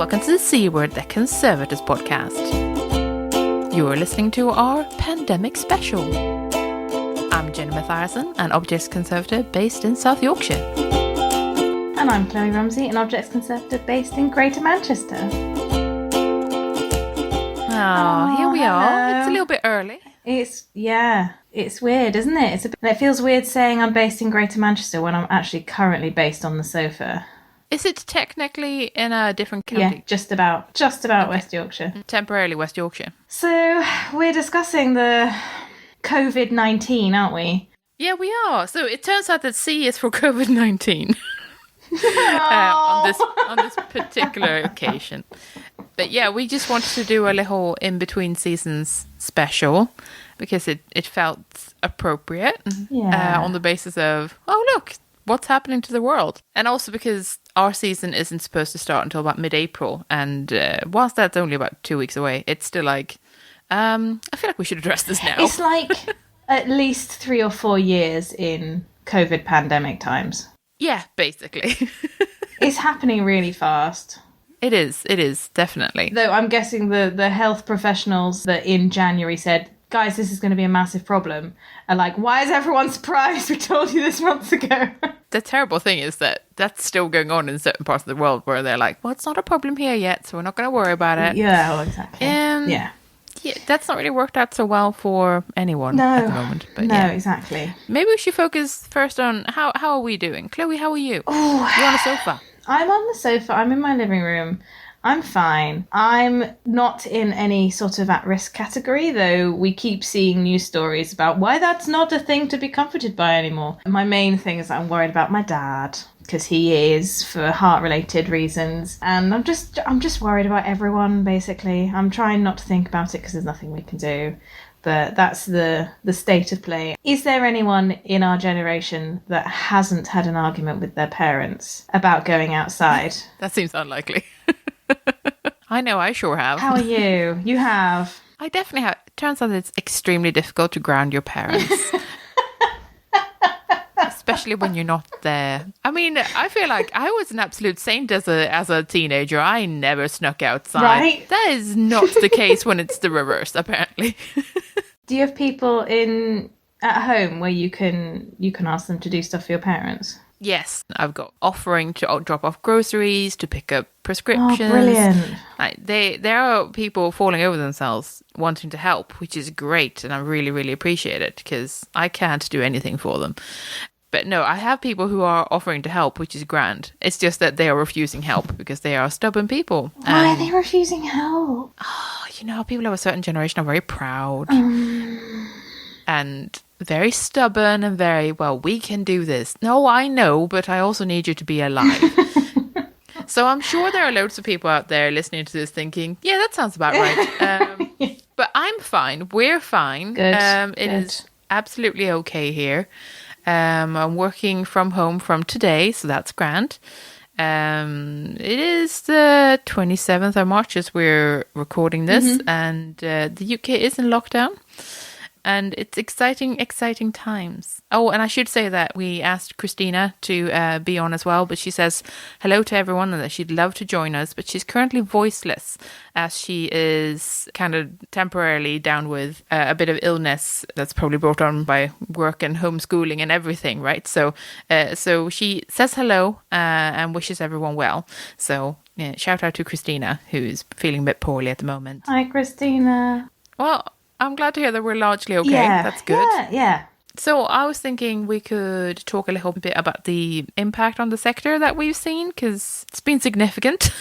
welcome to the C Word, the Conservators podcast. You are listening to our pandemic special. I'm Jenny Mathiasson, an Objects Conservator based in South Yorkshire. And I'm Kloe Rumsey, an Objects Conservator based in Greater Manchester. Oh, here we are. It's a little bit early. It's weird, isn't it? It feels weird saying I'm based in Greater Manchester when I'm actually currently based on the sofa. Is it technically in a different county? Yeah, just about okay. West Yorkshire. Temporarily West Yorkshire. So, we're discussing the COVID-19, aren't we? Yeah, we are. So, it turns out that C is for COVID-19 on this particular occasion. But yeah, we just wanted to do a little in-between seasons special because it felt appropriate on the basis of, oh, look, what's happening to the world? And also because our season isn't supposed to start until about mid-April. And whilst that's only about 2 weeks away, it's still like, I feel like we should address this now. It's like at least 3 or 4 years in COVID pandemic times. Yeah, basically. It's happening really fast. It is, definitely. Though I'm guessing the health professionals that in January said, guys, this is going to be a massive problem, are like, why is everyone surprised? We told you this months ago. The terrible thing is that that's still going on in certain parts of the world where they're like, well, it's not a problem here yet, so we're not going to worry about it. Yeah, well, exactly. Yeah, that's not really worked out so well for anyone at the moment. But exactly. Maybe we should focus first on how are we doing? Kloe, how are you? Oh, You're on the sofa. I'm on the sofa. I'm in my living room. I'm fine. I'm not in any sort of at-risk category, though we keep seeing news stories about why that's not a thing to be comforted by anymore. My main thing is that I'm worried about my dad, because he is, for heart-related reasons. And I'm just worried about everyone, basically. I'm trying not to think about it because there's nothing we can do. But that's the state of play. Is there anyone in our generation that hasn't had an argument with their parents about going outside? That seems unlikely. I know, I sure have. How are you? You have? I definitely have. It turns out it's extremely difficult to ground your parents. Especially when you're not there. I mean, I feel like I was an absolute saint as a teenager. I never snuck outside. Right? That is not the case when it's the reverse, apparently. Do you have people at home where you can ask them to do stuff for your parents? Yes, I've got offering to drop off groceries, to pick up prescriptions. Oh, brilliant. There are people falling over themselves wanting to help, which is great, and I really, really appreciate it because I can't do anything for them. But no, I have people who are offering to help, which is grand. It's just that they are refusing help because they are stubborn people. Why are they refusing help? Oh, people of a certain generation are very proud. And very stubborn and very, well, we can do this. No, I know, but I also need you to be alive. So I'm sure there are loads of people out there listening to this thinking, yeah, that sounds about right. But I'm fine. We're fine. Good. It is absolutely okay here. I'm working from home from today, so that's grand. It is the 27th of March as we're recording this, and the UK is in lockdown. And it's exciting times. Oh, and I should say that we asked Christina to be on as well, but she says hello to everyone and that she'd love to join us, but she's currently voiceless as she is kind of temporarily down with a bit of illness that's probably brought on by work and homeschooling and everything, right? So she says hello and wishes everyone well. So yeah, shout out to Christina, who's feeling a bit poorly at the moment. Hi, Christina. Well, I'm glad to hear that we're largely okay. Yeah, that's good. Yeah. So I was thinking we could talk a little bit about the impact on the sector that we've seen, because it's been significant,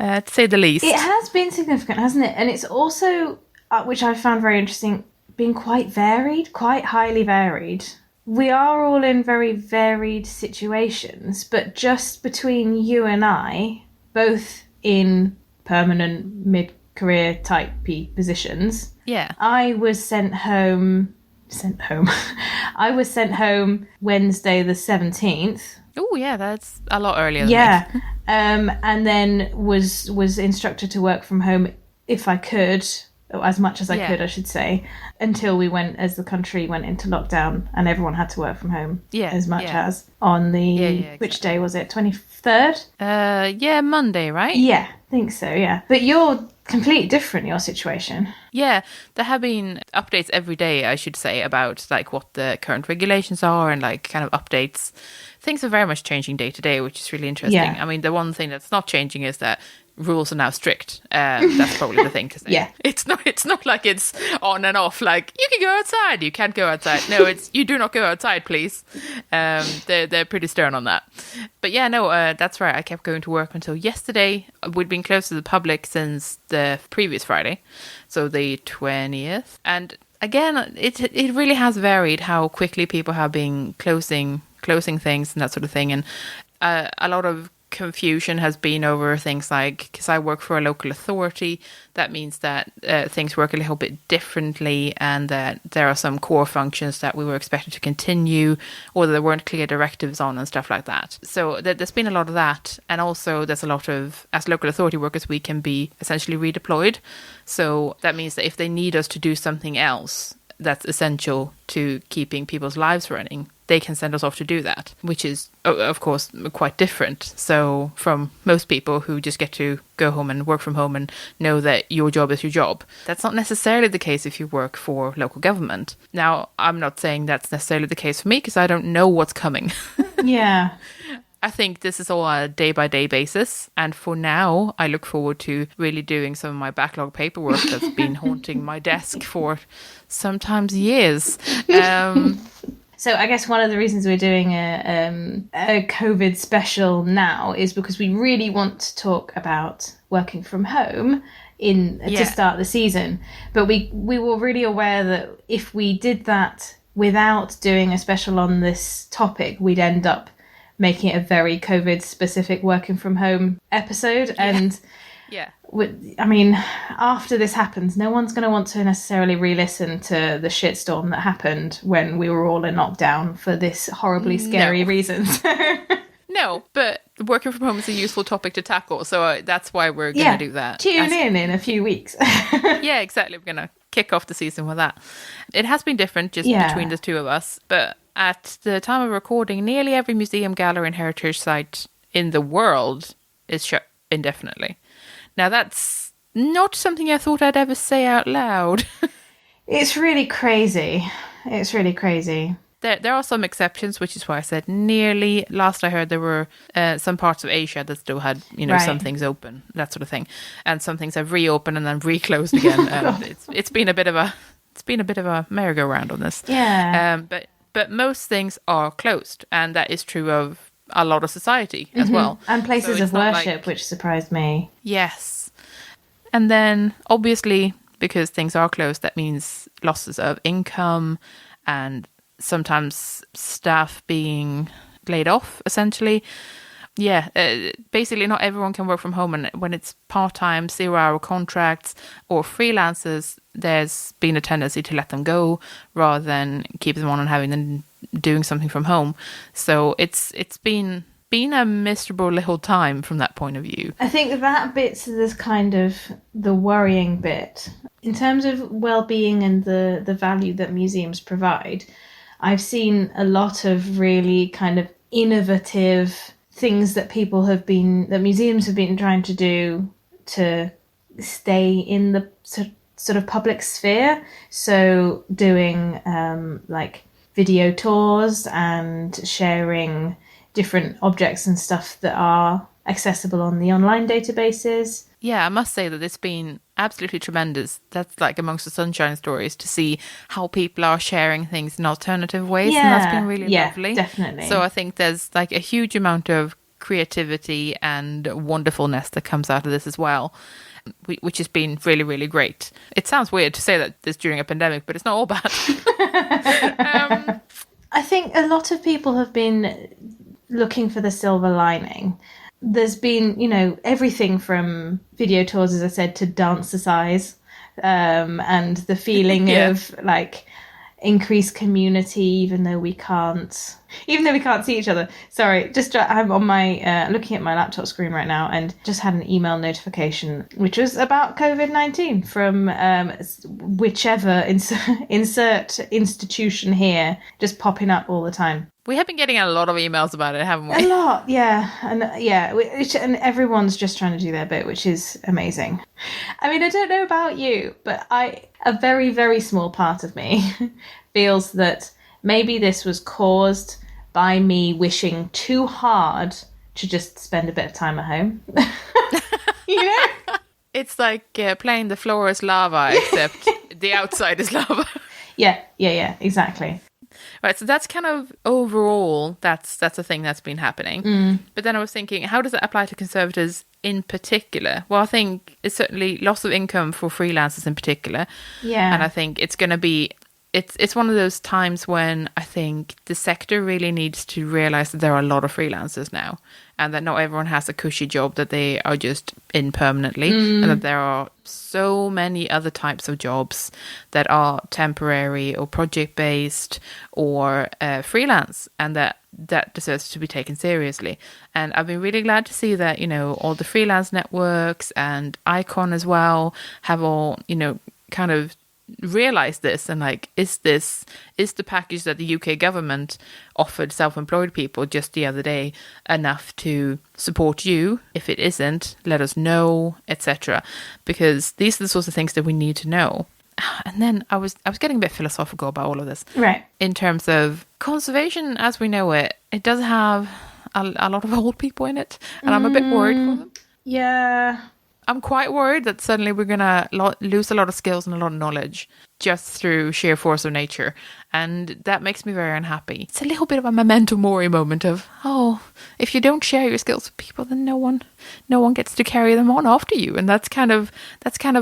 to say the least. It has been significant, hasn't it? And it's also, which I found very interesting, been quite varied, quite highly varied. We are all in very varied situations, but just between you and I, both in permanent mid-career type positions. Yeah. I was sent home. I was sent home Wednesday the 17th. Oh yeah, that's a lot earlier than me. And then was instructed to work from home if I could as much as I Yeah. could, I should say, until as the country went into lockdown and everyone had to work from home Yeah. as much Yeah. as on Yeah. which Exactly. day was it? 23rd? Yeah, Monday, right? Yeah, I think so, yeah. But you're completely different, your situation. Yeah, there have been updates every day, I should say, about like what the current regulations are and like kind of updates. Things are very much changing day to day, which is really interesting. Yeah. I mean, the one thing that's not changing is that rules are now strict. That's probably the thing to say. Yeah. It's not like it's on and off. Like you can go outside, you can't go outside. No, it's you do not go outside, please. They're pretty stern on that. But yeah, no, that's right. I kept going to work until yesterday. We'd been closed to the public since the previous Friday, so the 20th. And again, it really has varied how quickly people have been closing things and that sort of thing. And a lot of confusion has been over things like, because I work for a local authority, that means that things work a little bit differently, and that there are some core functions that we were expected to continue, or that there weren't clear directives on and stuff like that. So there's been a lot of that, and also there's a lot of, as local authority workers, we can be essentially redeployed. So that means that if they need us to do something else that's essential to keeping people's lives running, they can send us off to do that, which is, of course, quite different. So from most people who just get to go home and work from home and know that your job is your job. That's not necessarily the case if you work for local government. Now, I'm not saying that's necessarily the case for me because I don't know what's coming. Yeah. I think this is all a day-by-day basis. And for now, I look forward to really doing some of my backlog paperwork that's been haunting my desk for sometimes years. So I guess one of the reasons we're doing a COVID special now is because we really want to talk about working from home to start the season. But we were really aware that if we did that without doing a special on this topic, we'd end up making it a very COVID specific working from home episode. And yeah. I mean, after this happens, no one's going to want to necessarily re-listen to the shitstorm that happened when we were all in lockdown for this horribly scary reason. No, but working from home is a useful topic to tackle, so that's why we're going to do that. Tune in a few weeks. Yeah, exactly. We're going to kick off the season with that. It has been different just between the two of us, but at the time of recording, nearly every museum, gallery and heritage site in the world is shut indefinitely. Now, that's not something I thought I'd ever say out loud. It's really crazy. It's really crazy. There are some exceptions, which is why I said nearly. Last I heard, there were some parts of Asia that still had, some things open, that sort of thing, and some things have reopened and then reclosed again. It's been a bit of a merry-go-round on this. Yeah. But most things are closed, and that is true of a lot of society as well. And places of worship, which surprised me. Yes. And then, obviously, because things are closed, that means losses of income and sometimes staff being laid off, essentially. Yeah, basically not everyone can work from home, and when it's part-time, 0-hour contracts or freelancers, there's been a tendency to let them go rather than keep them on and having them doing something from home. So it's been a miserable little time from that point of view. I think that bit's this kind of the worrying bit. In terms of well-being and the value that museums provide, I've seen a lot of really kind of innovative things that museums have been trying to do to stay in the sort of public sphere. So doing like video tours and sharing different objects and stuff that are accessible on the online databases. Yeah, I must say that it's been absolutely tremendous. That's like amongst the sunshine stories to see how people are sharing things in alternative ways. Yeah, and that's been really lovely. Definitely. So I think there's like a huge amount of creativity and wonderfulness that comes out of this as well, which has been really, really great. It sounds weird to say that this during a pandemic, but it's not all bad. I think a lot of people have been looking for the silver lining. There's been, everything from video tours, as I said, to dance-a-size, and the feeling of like increase community, even though we can't see each other. Sorry, I'm on my looking at my laptop screen right now and just had an email notification which was about COVID-19 from whichever insert institution here, just popping up all the time. We have been getting a lot of emails about it, haven't we? A lot, yeah. And and everyone's just trying to do their bit, which is amazing. I mean, I don't know about you, but a very, very small part of me feels that maybe this was caused by me wishing too hard to just spend a bit of time at home. You know? It's like playing the floor is lava, except the outside is lava. Yeah, exactly. Right, so that's kind of overall, that's a thing that's been happening. But then I was thinking, how does that apply to Conservators in particular? Well, I think it's certainly loss of income for freelancers in particular. Yeah. And I think it's going to be, it's one of those times when I think the sector really needs to realize that there are a lot of freelancers now, and that not everyone has a cushy job that they are just in permanently, and that there are so many other types of jobs that are temporary or project-based or freelance, and that deserves to be taken seriously. And I've been really glad to see that, you know, all the freelance networks and Icon as well have all, you know, kind of realize this, and like, is the package that the UK government offered self-employed people just the other day enough to support you? If it isn't, let us know, etc., because these are the sorts of things that we need to know. And then I was getting a bit philosophical about all of this, right? In terms of conservation as we know it, it does have a lot of old people in it, and I'm a bit worried for them. Yeah. I'm quite worried that suddenly we're going to lose a lot of skills and a lot of knowledge just through sheer force of nature. And that makes me very unhappy. It's a little bit of a memento mori moment of, oh, if you don't share your skills with people, then no one gets to carry them on after you. And that's kind of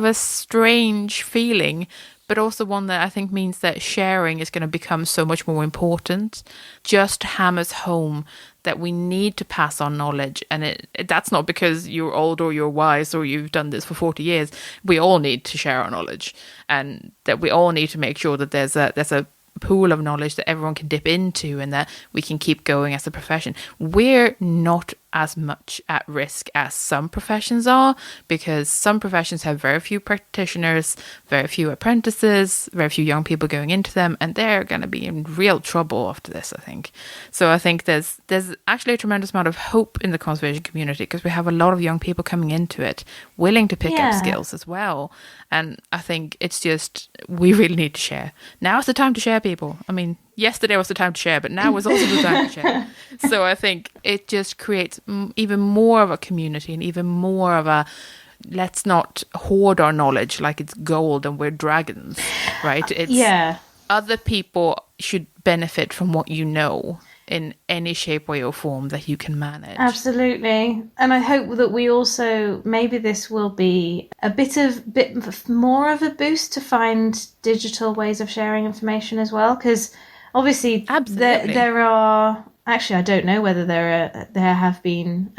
a strange feeling, but also one that I think means that sharing is going to become so much more important. Just hammers home that we need to pass on knowledge, and that's not because you're old or you're wise or you've done this for 40 years. We all need to share our knowledge, and that we all need to make sure that there's a pool of knowledge that everyone can dip into, and that we can keep going as a profession. We're not as much at risk as some professions are, because some professions have very few practitioners, very few apprentices, very few young people going into them, and they're going to be in real trouble after this, I think. So I think there's actually a tremendous amount of hope in the conservation community, because we have a lot of young people coming into it, willing to pick up skills as well. And I think it's just, we really need to share. Now's the time to share, people. I mean, yesterday was the time to share, but now is also the time to share. So I think it just creates even more of a community, and even more of a, let's not hoard our knowledge like it's gold and we're dragons, right? It's other people should benefit from what you know in any shape, way or form that you can manage. Absolutely. And I hope that we also, maybe this will be a bit more of a boost to find digital ways of sharing information as well, because obviously there are, actually I don't know whether there have been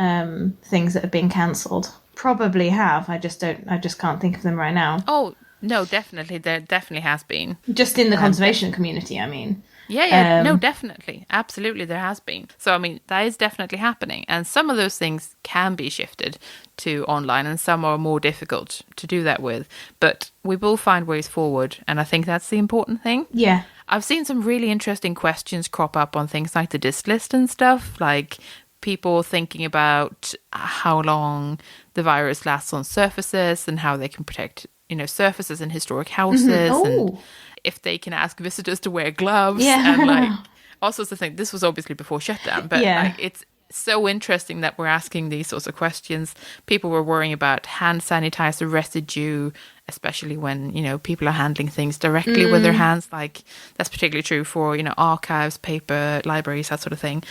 things that have been cancelled. Probably have. I just can't think of them right now. Oh no, definitely, there definitely has been. Just in the conservation community, I mean. Yeah, no, definitely. Absolutely, there has been. So, I mean, that is definitely happening. And some of those things can be shifted to online, and some are more difficult to do that with. But we will find ways forward, and I think that's the important thing. Yeah. I've seen some really interesting questions crop up on things like the disk list and stuff, like people thinking about how long the virus lasts on surfaces and how they can protect, you know, surfaces in historic houses. And if they can ask visitors to wear gloves and like all sorts of things. This was obviously before shutdown, but like, it's so interesting that we're asking these sorts of questions. People were worrying about hand sanitizer residue, especially when, you know, people are handling things directly with their hands. Like, that's particularly true for, you know, archives, paper, libraries, that sort of thing.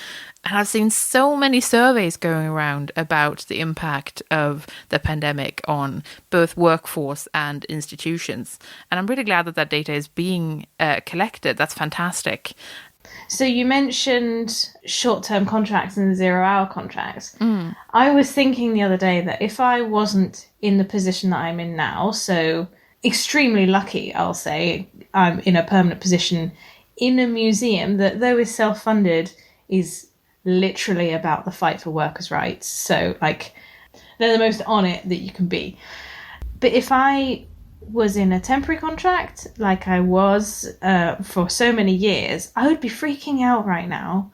And I've seen so many surveys going around about the impact of the pandemic on both workforce and institutions. And I'm really glad that that data is being collected. That's fantastic. So you mentioned short-term contracts and zero-hour contracts. I was thinking the other day that if I wasn't in the position that I'm in now, so extremely lucky, I'll say. I'm in a permanent position in a museum that, though is self-funded, is literally about the fight for workers' rights. So, like, they're the most on it that you can be. But if I was in a temporary contract, like I was for so many years, I would be freaking out right now.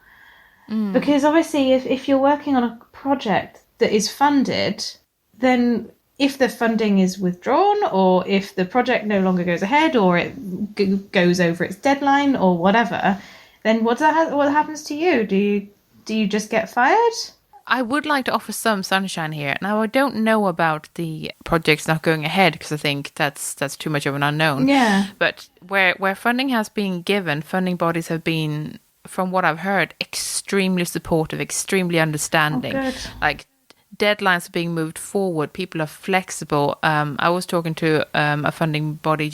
Because obviously, if you're working on a project that is funded, then if the funding is withdrawn, or if the project no longer goes ahead, or it goes over its deadline, or whatever, then what happens to you? Do you just get fired? I would like to offer some sunshine here. Now, I don't know about the projects not going ahead because I think that's too much of an unknown. Yeah. But where funding has been given, funding bodies have been, from what I've heard, extremely supportive, extremely understanding. Oh, good. Like, deadlines are being moved forward. People are flexible. I was talking to a funding body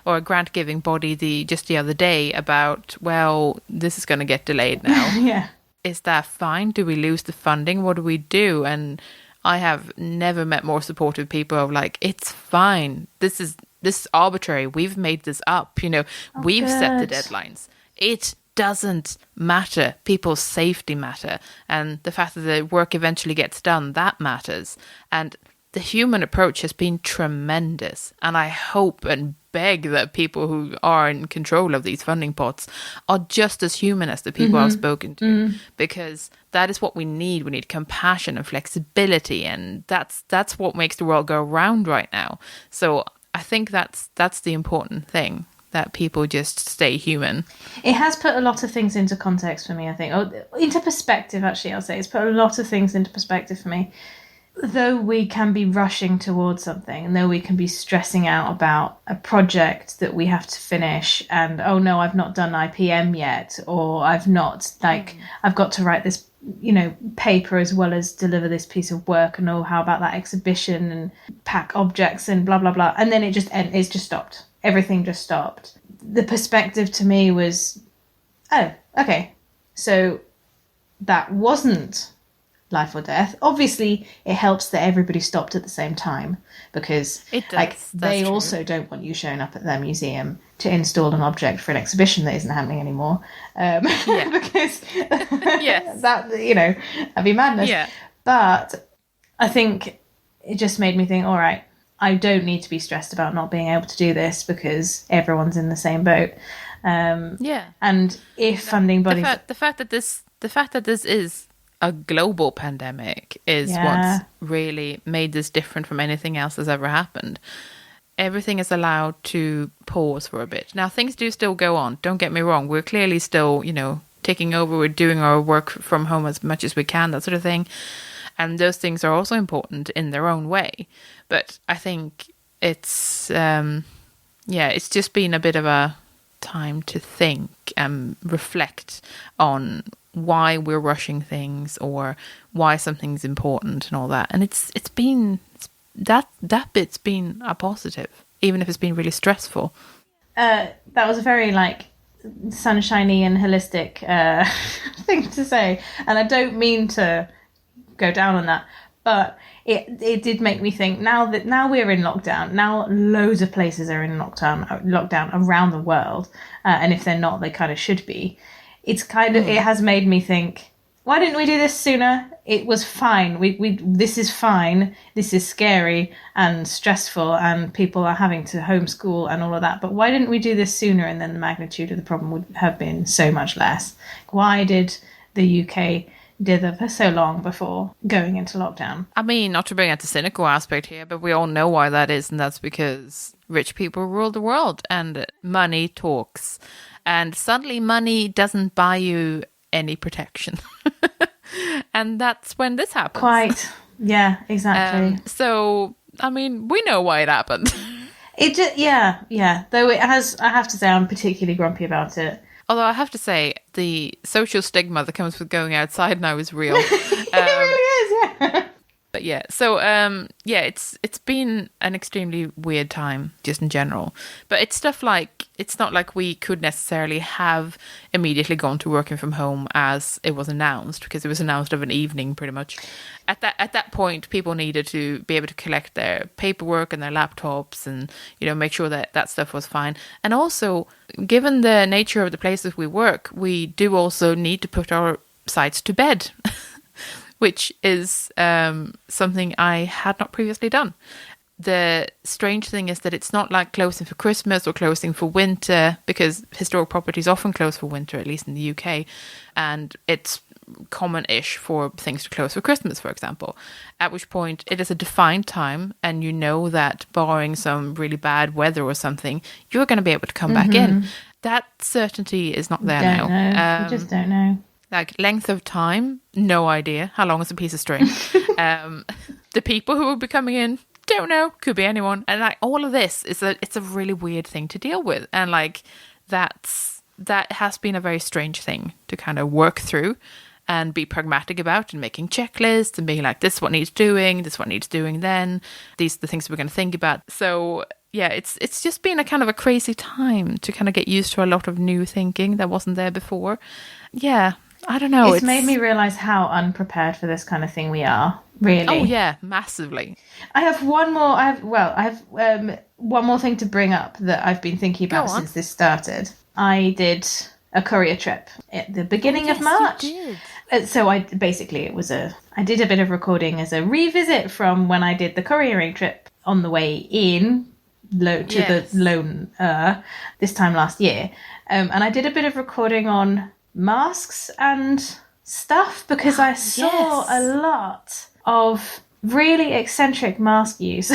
or a grant-giving body just the other day about, well, this is going to get delayed now. Yeah. Is that fine? Do we lose the funding? What do we do? And I have never met more supportive people of like, it's fine. This is arbitrary. We've made this up. We've set the deadlines. It doesn't matter. People's safety matter. And the fact that the work eventually gets done, that matters. And the human approach has been tremendous. And I hope and beg that people who are in control of these funding pots are just as human as the people I've spoken to, because that is what we need. We need compassion and flexibility, and that's what makes the world go round right now. So I think that's the important thing, that people just stay human. It has put a lot of things into context for me, I think. Into perspective, actually, I'll say. It's put a lot of things into perspective for me. Though we can be rushing towards something, and though we can be stressing out about a project that we have to finish, and, oh no, I've not done IPM yet, or I've got to write this, paper as well as deliver this piece of work, and how about that exhibition, and pack objects, and blah, blah, blah. And then it's just stopped. Everything just stopped. The perspective to me was, oh, okay, so that wasn't life or death. Obviously, it helps that everybody stopped at the same time, because they also don't want you showing up at their museum to install an object for an exhibition that isn't happening anymore. Because that'd be madness. Yeah. But I think it just made me think, all right, I don't need to be stressed about not being able to do this because everyone's in the same boat. And if funding bodies, the fact that this is a global pandemic is what's really made this different from anything else that's ever happened. Everything is allowed to pause for a bit. Now, things do still go on. Don't get me wrong. We're clearly still, taking over. We're doing our work from home as much as we can, that sort of thing. And those things are also important in their own way. But I think it's just been a bit of a time to think and reflect on why we're rushing things or why something's important and all that. And that bit's been a positive, even if it's been really stressful. That was a very sunshiny and holistic thing to say, and I don't mean to go down on that, but it did make me think, now we're in lockdown, now loads of places are in lockdown around the world, and if they're not, they kind of should be. It's it has made me think, why didn't we do this sooner? It was fine. This is fine. This is scary and stressful, and people are having to homeschool and all of that. But why didn't we do this sooner? And then the magnitude of the problem would have been so much less. Why did the UK dither for so long before going into lockdown? I mean, not to bring out the cynical aspect here, but we all know why that is, and that's because rich people rule the world and money talks. And suddenly money doesn't buy you any protection. And that's when this happens. Quite. Yeah, exactly. So, I mean, we know why it happened. It just, yeah. Though I have to say, I'm particularly grumpy about it. Although I have to say, the social stigma that comes with going outside now is real. It really is, yeah. But yeah. So it's been an extremely weird time just in general. But it's stuff like it's not like we could necessarily have immediately gone to working from home as it was announced, because it was announced of an evening pretty much. At that point, people needed to be able to collect their paperwork and their laptops and, you know, make sure that that stuff was fine. And also, given the nature of the places we work, we do also need to put our sites to bed, which is something I had not previously done. The strange thing is that it's not like closing for Christmas or closing for winter, because historic properties often close for winter, at least in the UK, and it's common-ish for things to close for Christmas, for example, at which point it is a defined time, and you know that barring some really bad weather or something, you're going to be able to come back in. That certainty is not there now. You just don't know. Like length of time, no idea. How long is a piece of string? The people who will be coming in, don't know. Could be anyone. And like all of this it's a really weird thing to deal with. And like that has been a very strange thing to kind of work through and be pragmatic about, and making checklists and being like, this is what needs doing, this is what needs doing then. These are the things we're going to think about. So yeah, it's just been a kind of a crazy time to kind of get used to a lot of new thinking that wasn't there before. Yeah. I don't know. It's made me realise how unprepared for this kind of thing we are, really. Oh, yeah, massively. I have one more thing to bring up that I've been thinking about since this started. I did a courier trip at the beginning of March. You did. So I did a bit of recording as a revisit from when I did the couriering trip on the way in the loan this time last year. And I did a bit of recording on masks and stuff, because I saw a lot of really eccentric mask use.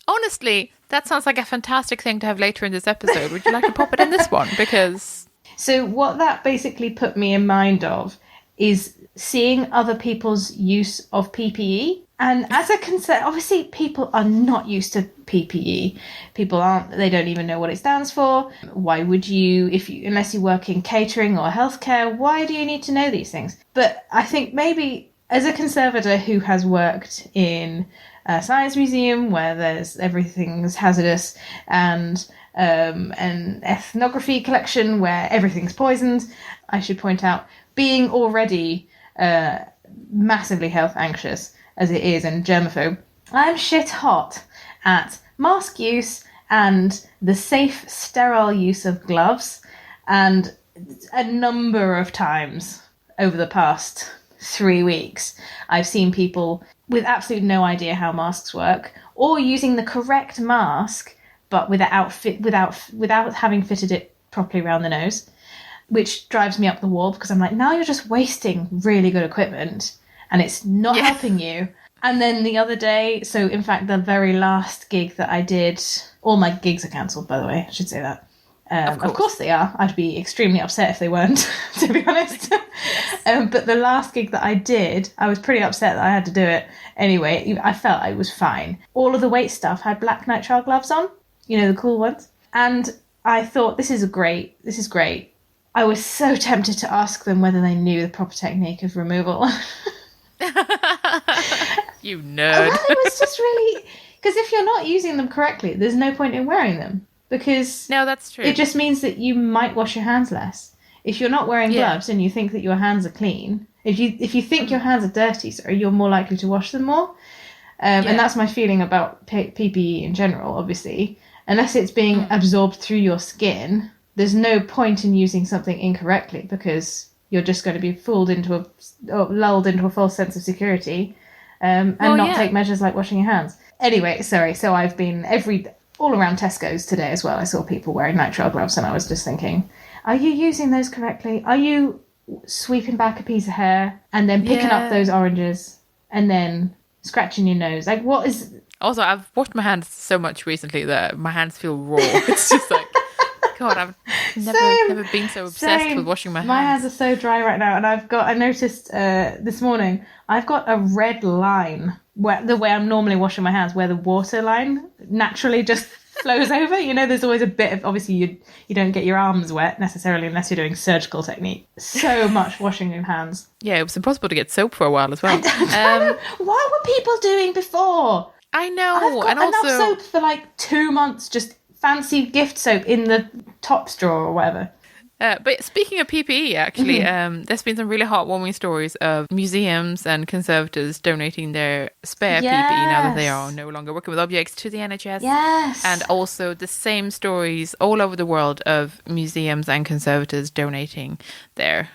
Honestly, that sounds like a fantastic thing to have later in this episode. Would you like to pop it in this one? Because so what that basically put me in mind of is seeing other people's use of PPE. And as a concern, obviously people are not used to PPE. They don't even know what it stands for. Why would you, unless you work in catering or healthcare, why do you need to know these things? But I think maybe as a conservator who has worked in a science museum where everything's hazardous, and an ethnography collection where everything's poisoned, I should point out, being already massively health anxious as it is, and germaphobe, I'm shit hot at mask use and the safe, sterile use of gloves. And a number of times over the past 3 weeks, I've seen people with absolutely no idea how masks work, or using the correct mask but without having fitted it properly around the nose, which drives me up the wall, because I'm like, now you're just wasting really good equipment and it's not helping you. And then the other day, so in fact, the very last gig that I did, all my gigs are cancelled, by the way, I should say that. Of course they are. I'd be extremely upset if they weren't, to be honest. But the last gig that I did, I was pretty upset that I had to do it. Anyway, I felt I was fine. All of the weight stuff had black nitrile gloves on, you know, the cool ones. And I thought, this is great. I was so tempted to ask them whether they knew the proper technique of removal. You nerd. Well, it was just really... Because if you're not using them correctly, there's no point in wearing them. Because no, that's true. It just means that you might wash your hands less. If you're not wearing gloves and you think that your hands are clean, if you think your hands are dirty, so you're more likely to wash them more. And that's my feeling about PPE in general, obviously. Unless it's being absorbed through your skin, there's no point in using something incorrectly, because you're just going to be lulled into a false sense of security, and take measures like washing your hands. Anyway, sorry. So I've been all around Tesco's today as well. I saw people wearing nitrile gloves, and I was just thinking, are you using those correctly? Are you sweeping back a piece of hair and then picking up those oranges and then scratching your nose? Like, what is... Also, I've washed my hands so much recently that my hands feel raw. It's just like, God, I've never been so obsessed with washing my hands. My hands are so dry right now, and I noticed this morning, I've got a red line where the way I'm normally washing my hands, where the water line naturally just flows over. You know, there's always a bit of, obviously you don't get your arms wet necessarily unless you're doing surgical technique. So much washing your hands. Yeah, it was impossible to get soap for a while as well. I don't know. What were people doing before? I know. I've got and enough also soap for like 2 months, just fancy gift soap in the tops drawer or whatever. But speaking of PPE, actually, there's been some really heartwarming stories of museums and conservators donating their spare PPE now that they are no longer working with objects to the NHS. Yes. And also the same stories all over the world of museums and conservators donating their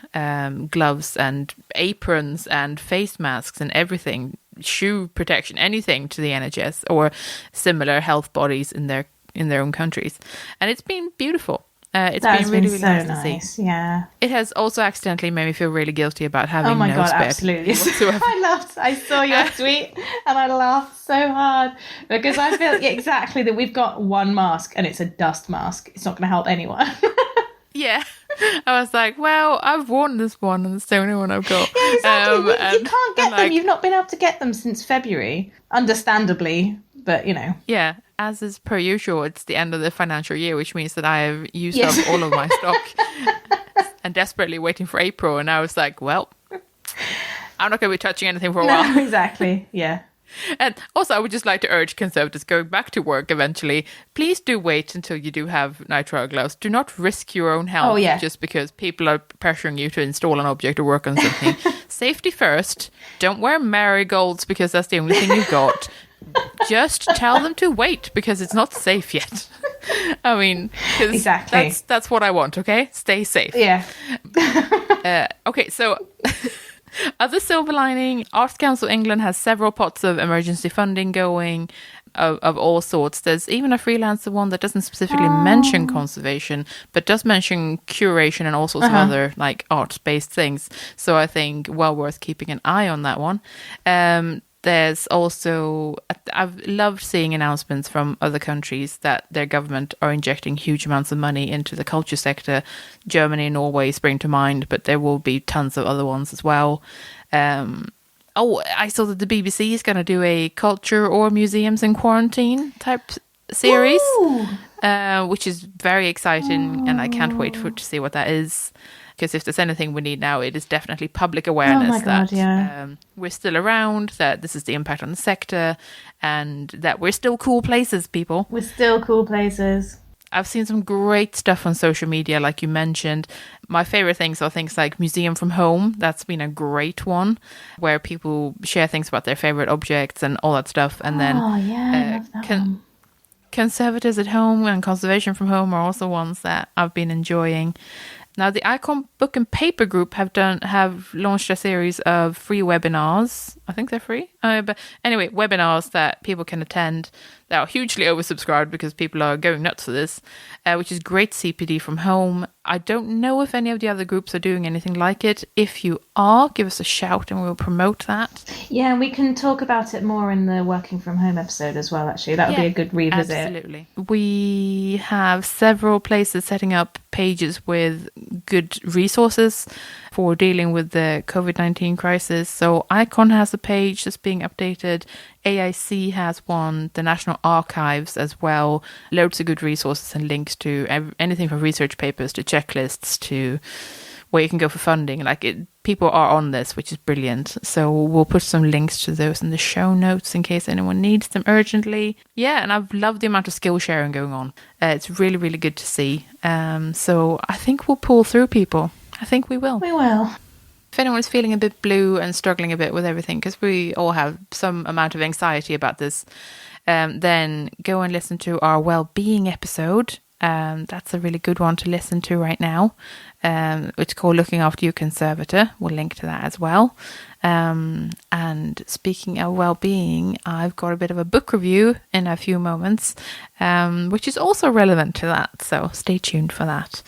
gloves and aprons and face masks and everything, shoe protection, anything to the NHS or similar health bodies in their own countries. And it's been beautiful. It's been really, really so nice to see. Yeah. It has also accidentally made me feel really guilty about having oh my no God, spare absolutely. whatsoever. I saw your tweet and I laughed so hard because I feel exactly that we've got one mask and it's a dust mask. It's not going to help anyone. Yeah. I was like, well, I've worn this one and it's the only one I've got. Yeah, exactly. You can't get them. Like, You've not been able to get them since February, understandably, but you know. Yeah. As is per usual, it's the end of the financial year, which means that I have used up all of my stock and desperately waiting for April. And I was like, well, I'm not going to be touching anything for a while. Exactly. Yeah. And also, I would just like to urge Conservators going back to work eventually, please do wait until you do have nitrile gloves. Do not risk your own health just because people are pressuring you to install an object or work on something. Safety first. Don't wear marigolds because that's the only thing you've got. Just tell them to wait because it's not safe yet. I mean, exactly. That's what I want, okay? Stay safe. Yeah. Okay, so other silver lining, Arts Council England has several pots of emergency funding going of all sorts. There's even a freelancer one that doesn't specifically mention conservation, but does mention curation and all sorts of other like art-based things. So I think well worth keeping an eye on that one. There's also, I've loved seeing announcements from other countries that their government are injecting huge amounts of money into the culture sector. Germany and Norway spring to mind, but there will be tons of other ones as well. I saw that the BBC is going to do a culture or museums in quarantine type series, which is very exciting, and I can't wait to see what that is. Because if there's anything we need now, it is definitely public awareness that we're still around, that this is the impact on the sector, and that we're still cool places, people. We're still cool places. I've seen some great stuff on social media, like you mentioned. My favorite things are things like Museum from Home. That's been a great one, where people share things about their favorite objects and all that stuff. And then I love that one. Conservators at Home and Conservation from Home are also ones that I've been enjoying. Now, the Icon Book and Paper Group have launched a series of free webinars. I think they're free. But anyway, webinars that people can attend that are hugely oversubscribed because people are going nuts for this, which is great CPD from home. I don't know if any of the other groups are doing anything like it. If you are, give us a shout and we'll promote that. Yeah, and we can talk about it more in the Working From Home episode as well, actually. That would be a good revisit. Absolutely. We have several places setting up pages with good resources for dealing with the COVID-19 crisis. So Icon has a page that's being updated. AIC has one, the National Archives as well. Loads of good resources and links to anything from research papers to checklists to where you can go for funding. People are on this, which is brilliant. So we'll put some links to those in the show notes in case anyone needs them urgently. Yeah, and I've loved the amount of skill sharing going on. It's really, really good to see. So I think we'll pull through, people. I think we will. We will. If anyone's feeling a bit blue and struggling a bit with everything, because we all have some amount of anxiety about this, then go and listen to our well-being episode. That's a really good one to listen to right now. It's called Looking After Your Conservator. We'll link to that as well. And speaking of well-being, I've got a bit of a book review in a few moments, which is also relevant to that. So stay tuned for that.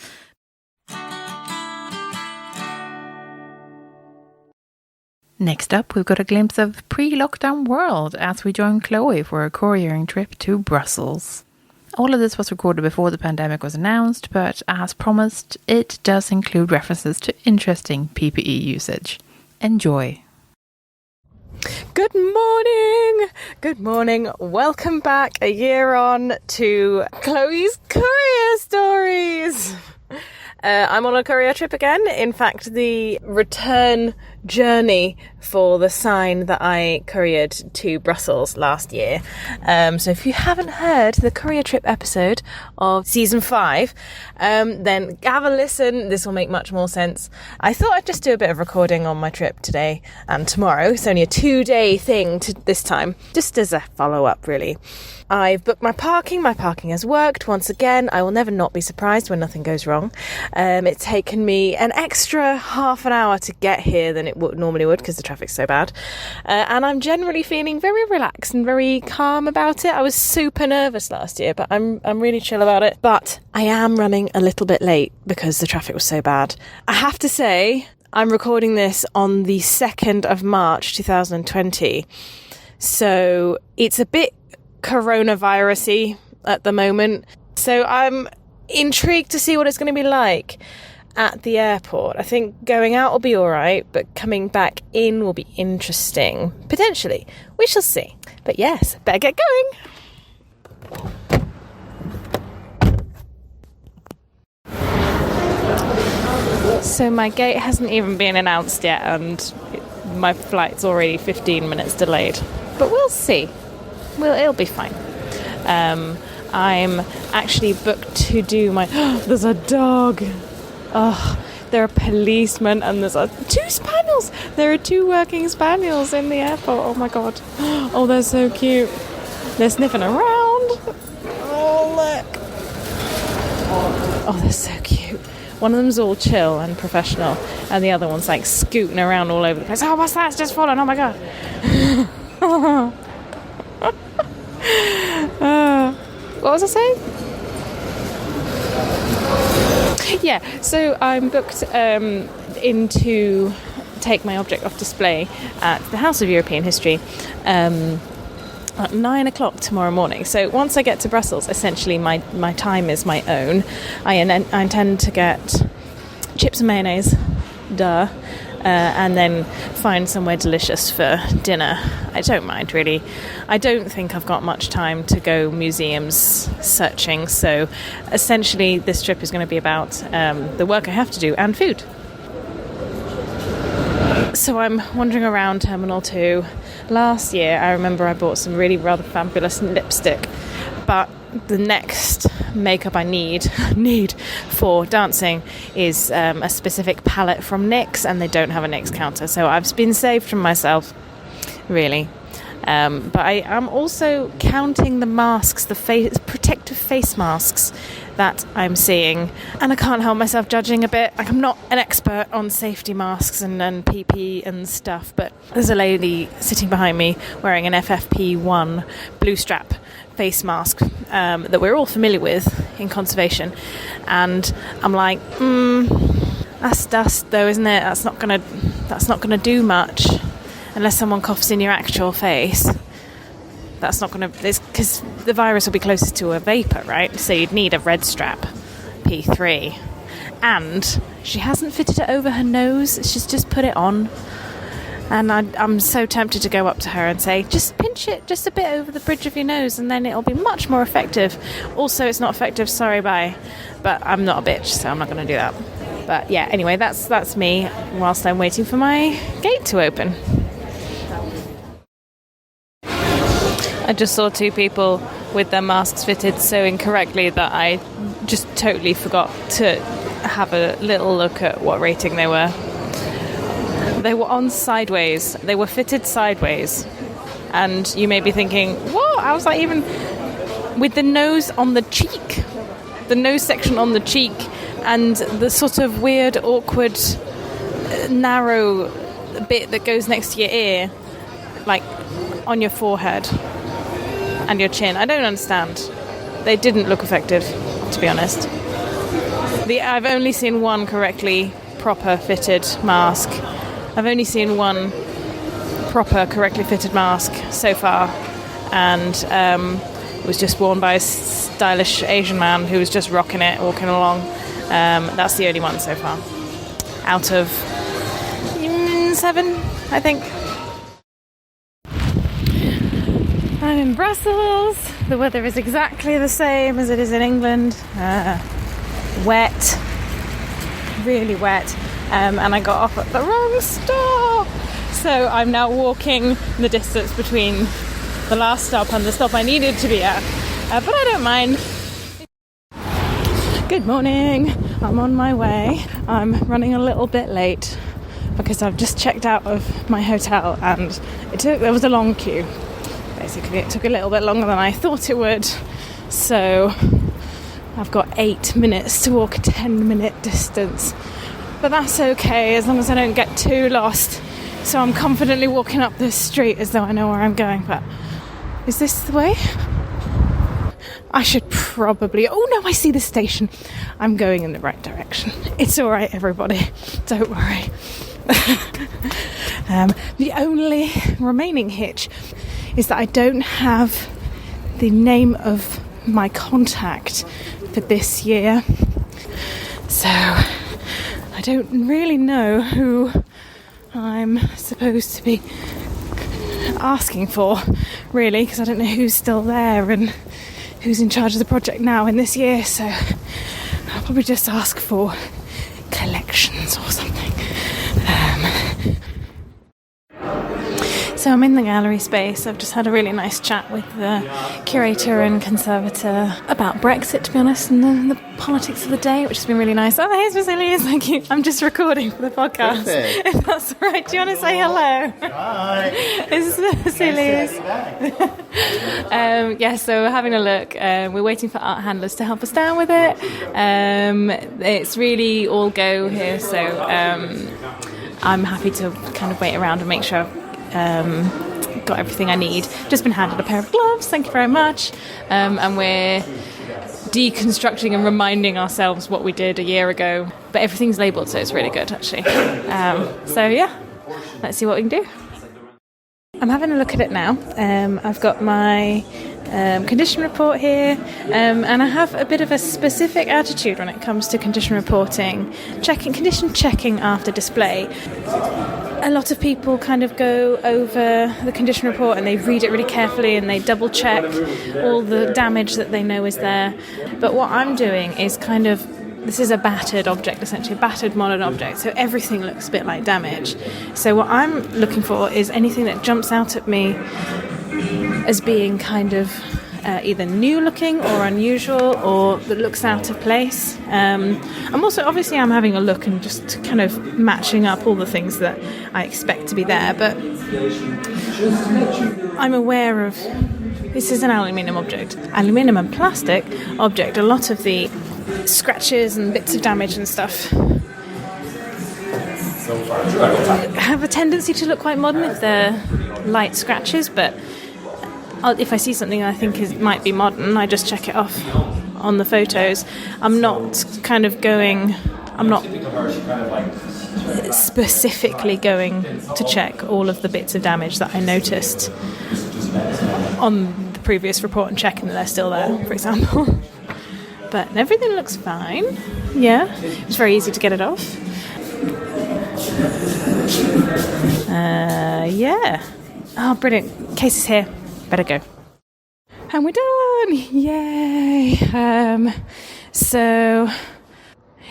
Next up, we've got a glimpse of pre-lockdown world as we join Kloe for a couriering trip to Brussels. All of this was recorded before the pandemic was announced, but as promised, it does include references to interesting PPE usage. Enjoy. Good morning! Good morning. Welcome back a year on to Chloe's courier stories. I'm on a courier trip again. In fact, the return journey for the sign that I couriered to Brussels last year. So if you haven't heard the courier trip episode of season 5, then have a listen. This will make much more sense. I thought I'd just do a bit of recording on my trip today and tomorrow. It's only a 2-day thing this time, just as a follow-up, really. I've booked my parking. My parking has worked once again. I will never not be surprised when nothing goes wrong. It's taken me an extra half an hour to get here than it normally would because the traffic's so bad. And I'm generally feeling very relaxed and very calm about it. I was super nervous last year, but I'm really chill about it. But I am running a little bit late because the traffic was so bad. I have to say, I'm recording this on the 2nd of March 2020. So it's a bit coronavirus-y at the moment. So I'm intrigued to see what it's going to be like at the airport. I think going out will be all right, but coming back in will be interesting. Potentially. We shall see. But yes, better get going. So my gate hasn't even been announced yet, and my flight's already 15 minutes delayed. But we'll see. It'll be fine. I'm actually booked to do my... there's a dog. Oh, there are policemen and there's 2 spaniels. There are 2 working spaniels in the airport. Oh my god. Oh, they're so cute. They're sniffing around. Oh, look. Oh, they're so cute. One of them's all chill and professional, and the other one's like scooting around all over the place. Oh, what's that? It's just fallen. Oh my god. What was I saying? Yeah, so I'm booked in to take my object off display at the House of European History at 9 o'clock tomorrow morning. So once I get to Brussels, essentially my time is my own. I intend to get chips and mayonnaise, and then find somewhere delicious for dinner. I don't mind, really. I don't think I've got much time to go museums searching, so essentially this trip is going to be about the work I have to do and food. So I'm wandering around Terminal 2. Last year, I remember I bought some really rather fabulous lipstick, but the next makeup I need for dancing is a specific palette from NYX, and they don't have a NYX counter, so I've been saved from myself, really. But I am also counting the masks, the protective face masks that I'm seeing, and I can't help myself judging a bit. Like, I'm not an expert on safety masks and PPE and stuff, but there's a lady sitting behind me wearing an FFP1 blue strap face mask that we're all familiar with in conservation, and I'm like, that's dust though, isn't it? That's not gonna do much unless someone coughs in your actual face. That's not gonna, because the virus will be closest to a vapor, right? So you'd need a red strap, P3, and she hasn't fitted it over her nose. She's just put it on. And I'm so tempted to go up to her and say, just pinch it just a bit over the bridge of your nose and then it'll be much more effective. Also, it's not effective, sorry, bye. But I'm not a bitch, so I'm not going to do that. But yeah, anyway, that's me whilst I'm waiting for my gate to open. I just saw 2 people with their masks fitted so incorrectly that I just totally forgot to have a little look at what rating they were. They were on sideways. They were fitted sideways. And you may be thinking, what? I was like, even with the nose on the cheek, the nose section on the cheek, and the sort of weird, awkward, narrow bit that goes next to your ear, like on your forehead and your chin. I don't understand. They didn't look effective, to be honest. I've only seen one correctly proper fitted mask. I've only seen one proper, correctly fitted mask so far, and it was just worn by a stylish Asian man who was just rocking it, walking along. That's the only one so far, out of 7, I think. I'm in Brussels. The weather is exactly the same as it is in England. Wet, really wet, and I got off at the wrong stop. So I'm now walking the distance between the last stop and the stop I needed to be at, but I don't mind. Good morning, I'm on my way. I'm running a little bit late because I've just checked out of my hotel and there was a long queue. Basically, it took a little bit longer than I thought it would, so I've got 8 minutes to walk a 10-minute distance, but that's okay as long as I don't get too lost. So I'm confidently walking up this street as though I know where I'm going. But is this the way? I should probably... Oh no, I see the station. I'm going in the right direction. It's all right, everybody. Don't worry. The only remaining hitch is that I don't have the name of my contact for this year, so I don't really know who I'm supposed to be asking for, really, because I don't know who's still there and who's in charge of the project now in this year, so I'll probably just ask for collections or something. So I'm in the gallery space. I've just had a really nice chat with the curator and conservator about Brexit, to be honest, and the politics of the day, which has been really nice. Oh, here's Vasilius, thank you. I'm just recording for the podcast. Perfect. If that's all right. Do you want to say hello? Hi. This is Vasilius. So we're having a look. We're waiting for art handlers to help us down with it. It's really all go here, so I'm happy to kind of wait around and make sure got everything I need. Just been handed a pair of gloves, thank you very much, and we're deconstructing and reminding ourselves what we did a year ago, but everything's labelled, so it's really good actually. So yeah, let's see what we can do. I'm having a look at it now. I've got my condition report here, and I have a bit of a specific attitude when it comes to condition reporting, condition checking after display. A lot of people kind of go over the condition report and they read it really carefully and they double check all the damage that they know is there. But what I'm doing is this is a battered object, essentially a battered modern object, so everything looks a bit like damage. So what I'm looking for is anything that jumps out at me as being kind of either new looking or unusual or that looks out of place. I'm also, obviously I'm having a look and just kind of matching up all the things that I expect to be there, but I'm aware of this is an aluminium and plastic object. A lot of the scratches and bits of damage and stuff have a tendency to look quite modern if they're light scratches, but if I see something I think might be modern, I just check it off on the photos. I'm not specifically going to check all of the bits of damage that I noticed on the previous report and checking that they're still there, for example. But everything looks fine. Yeah, it's very easy to get it off. Yeah. Oh, brilliant. Case is here. Better go. And we're done! Yay! So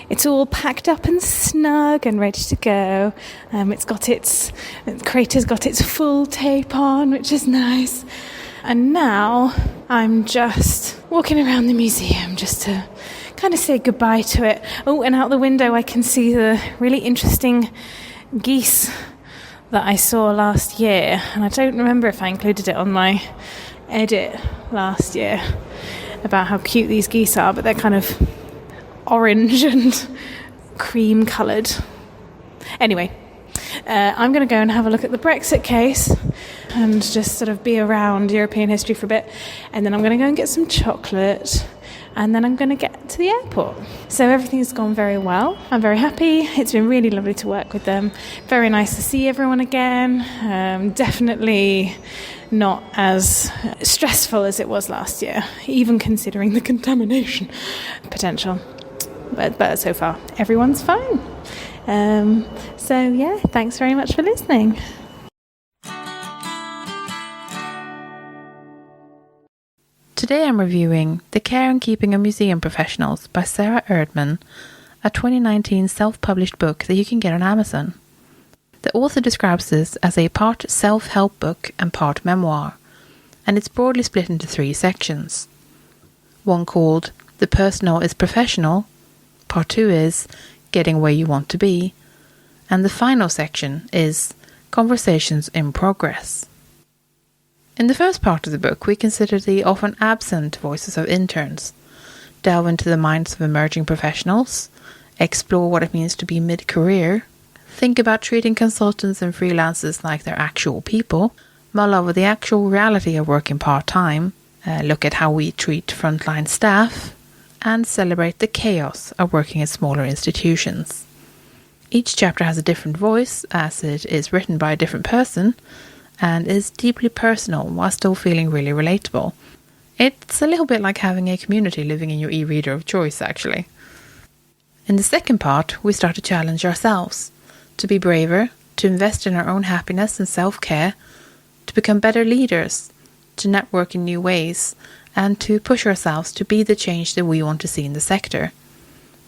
it's all packed up and snug and ready to go. The crater's got its full tape on, which is nice. And now I'm just walking around the museum just to kind of say goodbye to it. Oh, and out the window I can see the really interesting geese that I saw last year, and I don't remember if I included it on my edit last year about how cute these geese are, but they're kind of orange and cream coloured. Anyway, I'm going to go and have a look at the Brexit case and just sort of be around European history for a bit, and then I'm going to go and get some chocolate, and then I'm going to get to the airport. So everything's gone very well. I'm very happy. It's been really lovely to work with them. Very nice to see everyone again. Definitely not as stressful as it was last year, even considering the contamination potential. But so far, everyone's fine. So yeah, thanks very much for listening. Today I'm reviewing The Care and Keeping of Museum Professionals by Sarah Erdman, a 2019 self-published book that you can get on Amazon. The author describes this as a part self-help book and part memoir, and it's broadly split into 3 sections. One called The Personal is Professional, part 2 is Getting Where You Want to Be, and the final section is Conversations in Progress. In the first part of the book, we consider the often absent voices of interns, delve into the minds of emerging professionals, explore what it means to be mid-career, think about treating consultants and freelancers like they're actual people, mull over the actual reality of working part-time, look at how we treat frontline staff, and celebrate the chaos of working at smaller institutions. Each chapter has a different voice, as it is written by a different person, and is deeply personal while still feeling really relatable. It's a little bit like having a community living in your e-reader of choice, actually. In the second part, we start to challenge ourselves, to be braver, to invest in our own happiness and self-care, to become better leaders, to network in new ways, and to push ourselves to be the change that we want to see in the sector.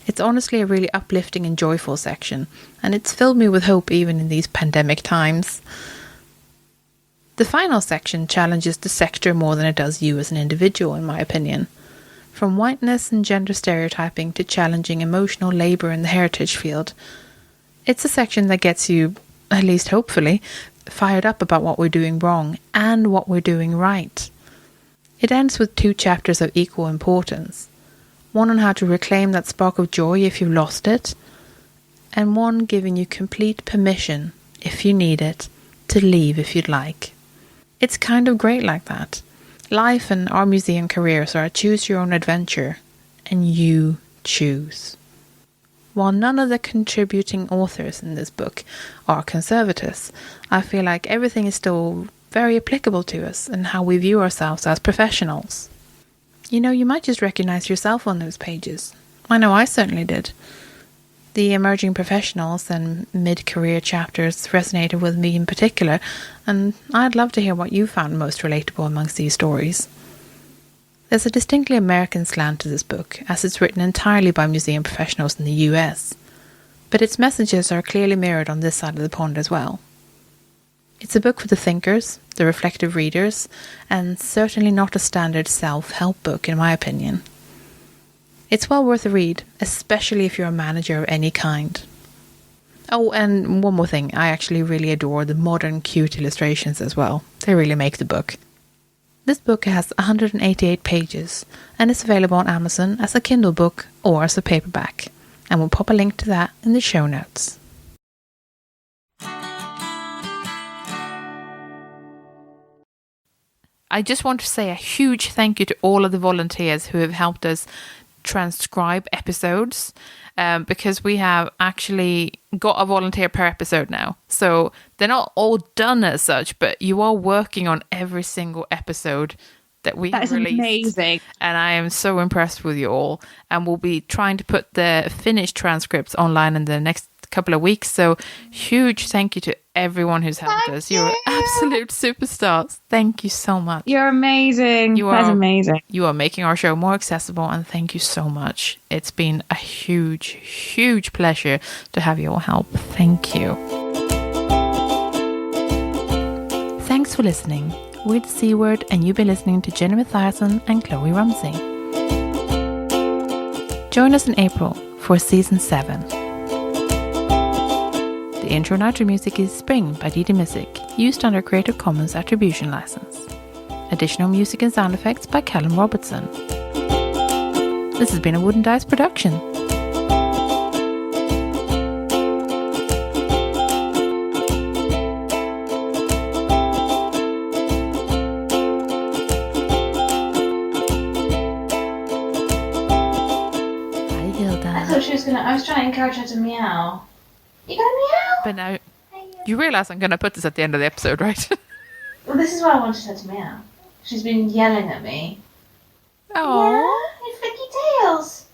It's honestly a really uplifting and joyful section, and it's filled me with hope even in these pandemic times. The final section challenges the sector more than it does you as an individual, in my opinion. From whiteness and gender stereotyping to challenging emotional labour in the heritage field, it's a section that gets you, at least hopefully, fired up about what we're doing wrong and what we're doing right. It ends with 2 chapters of equal importance. One on how to reclaim that spark of joy if you've lost it, and one giving you complete permission, if you need it, to leave if you'd like. It's kind of great like that. Life and our museum careers are a choose-your-own adventure, and you choose. While none of the contributing authors in this book are conservators, I feel like everything is still very applicable to us and how we view ourselves as professionals. You know, you might just recognize yourself on those pages. I know I certainly did. The emerging professionals and mid-career chapters resonated with me in particular, and I'd love to hear what you found most relatable amongst these stories. There's a distinctly American slant to this book, as it's written entirely by museum professionals in the US, but its messages are clearly mirrored on this side of the pond as well. It's a book for the thinkers, the reflective readers, and certainly not a standard self-help book in my opinion. It's well worth a read, especially if you're a manager of any kind. Oh, and one more thing, I actually really adore the modern cute illustrations as well. They really make the book. This book has 188 pages and is available on Amazon as a Kindle book or as a paperback, and we'll pop a link to that in the show notes. I just want to say a huge thank you to all of the volunteers who have helped us transcribe episodes, because we have actually got a volunteer per episode now. So they're not all done as such, but you are working on every single episode that we have released. That is amazing. And I am so impressed with you all. And we'll be trying to put the finished transcripts online in the next couple of weeks. So huge thank you to everyone who's helped us. You're absolute superstars. Thank you so much. You're amazing. That's amazing. You are making our show more accessible, and thank you so much. It's been a huge pleasure to have your help. Thank you. Thanks for listening. We're the C Word, and you've been listening to Jenny Mathiasson and Kloe Rumsey. Join us in April for season 7. The intro and outro music is Spring by Didi Music, used under Creative Commons Attribution License. Additional music and sound effects by Callum Robertson. This has been a Wooden Dice production. Hi, Hilda. I was trying to encourage her to meow. You gonna meow? But now, you realise I'm going to put this at the end of the episode, right? Well, this is why I wanted her to meow. She's been yelling at me. Oh, Yeah, you flicky tails.